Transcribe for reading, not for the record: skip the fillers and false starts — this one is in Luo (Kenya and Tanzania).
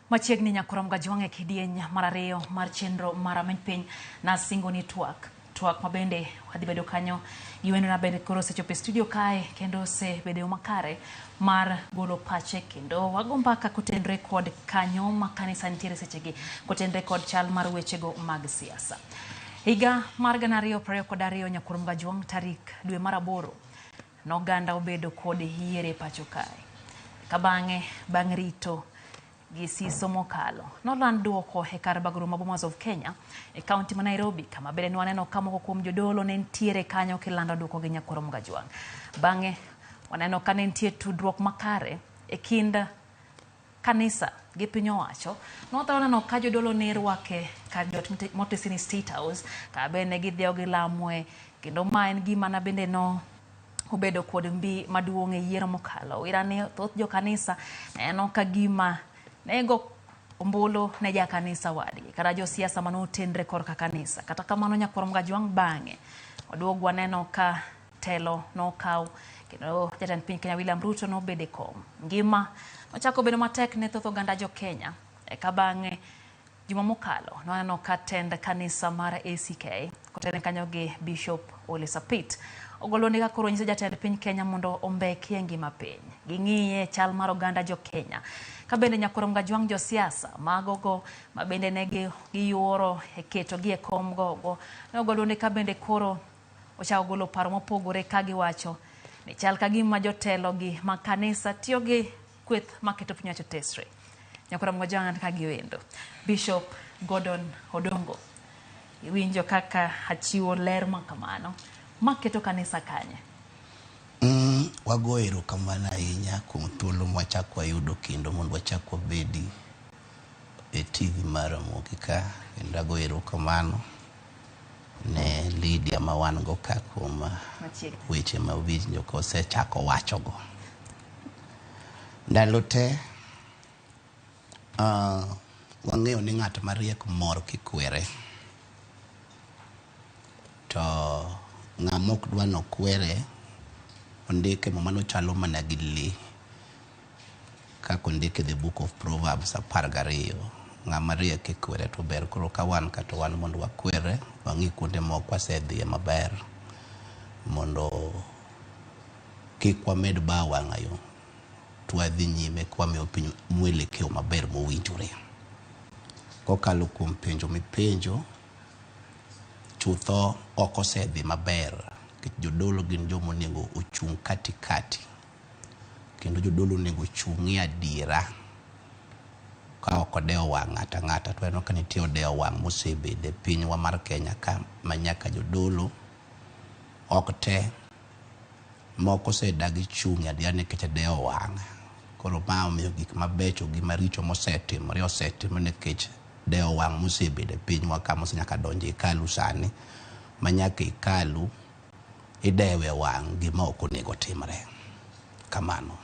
Machiegni nyakurom gajwang' e kidieny mar ariyo mar chenro mar ameny piny na singoni twak mabende wadhi bedo kanyo giwendo na bende koro sechopo e studio kae kendo se bedo makare mar golo pache kendo wago mbaka kotenre kod kanyo ma kanisa nitiere sechegi kotenre kod chal mar wechego mag siasa. Higa mar 2022 nyakurom gajwang' tarik dwe mar 8 noganda obedo kod yiere pacho kae bang' rito gi siso mokalo noland duoko e kar bagro ma Bomas of Kenya e kaunti ma Nairobi kama bende waneno ka moko kuom jodolo ne ntiere kanyo kilando duoko gi nyakurom gajwang'. Bang'e waneno ka ne ntie tudruok makare e kind kanisa gi piny owacho. Waneno ka jodolo ne rwake kar jot Motesini State House ka bende gidhiyo gilamoe kendo ma en gima na bende no obedo kod mbi maduong' e yiero mokalo. Irani thoth jo kanisa eno ka gima nego ombulu ne ja kanisa wadgi kata jo siasa mano tenre korka kanisa. Kata kamano nyakurom gajwang' bang'e oduog waneno ka telo nokaw kendo jatend piny Kenya William Ruto nobede kom. Ngima ochako bedo matek ne thoth oganda jo Kenya eka bang'e juma mokalo waneno ka tend kanisa mar ACK kotenre kanyo gi Bishop Ole Sapit ogolo ndika koro nyiso jatend piny Kenya mondo ombekie ngima piny ging'iye chal mar oganda jo Kenya. Ka bende nyakurom gajwang' jo siasa magogo ma bende ne giyuoro e keto gi e kom gogo ne ogolo ndika bende koro ochako golo paro mopogore ka giwacho ni chal ka gima jotelo gi ma kanisa tiyo gi kweth maketo piny owacho tesre. Nyakurom gajwang' ka giwendo Bishop Gordon Odongo iwinjo kaka achiwo ler makamano maketo kanisa kanye. Wago erokamano ahinya kuom thuolo mwachako wayudo kendo mondo wachak wabedi e TV mar Ramogi ka kendo ago erokamano ne Lydia ma wan go ka kuom weche ma winjo ka osechako wachogo. Ndalo te wang'eyo ni ng'at mariek mor kikwere to ng'amok dwa nokwere ondike mano chalo mana gi le kako ndike the book of Proverbs 12 ng'ama riek kikwere to ber. Koro ka wan kata wan mondo wakwere wang'i kuonde moko wasedhiye maber mondo kik wamed ba wang'ayo to wadhi nyime kwamiyo piny mwelekeo maber mowinjore. Kokalo kuom penjo mipenjo chutho ok osedhi maber. Jodolo gin jomo nego ochung' katikati kendo jodolo nego ochung'ie adiera ka ok odewo wang' ng'ata ng'ata. To eno ka nitie odewo wang' mosebede pinywa mar Kenya ka manyaka jodolo ok te moko osedagi chung'ie adiera nikech odewo wang'. Koro ma omiyo gik mabecho gi maricho mosetimore nikech dewo wang' mosebede pinywa ka mosenyaka donjo e kalu sani manyaka ikalu idewe wang' gima ok onego timre kamano.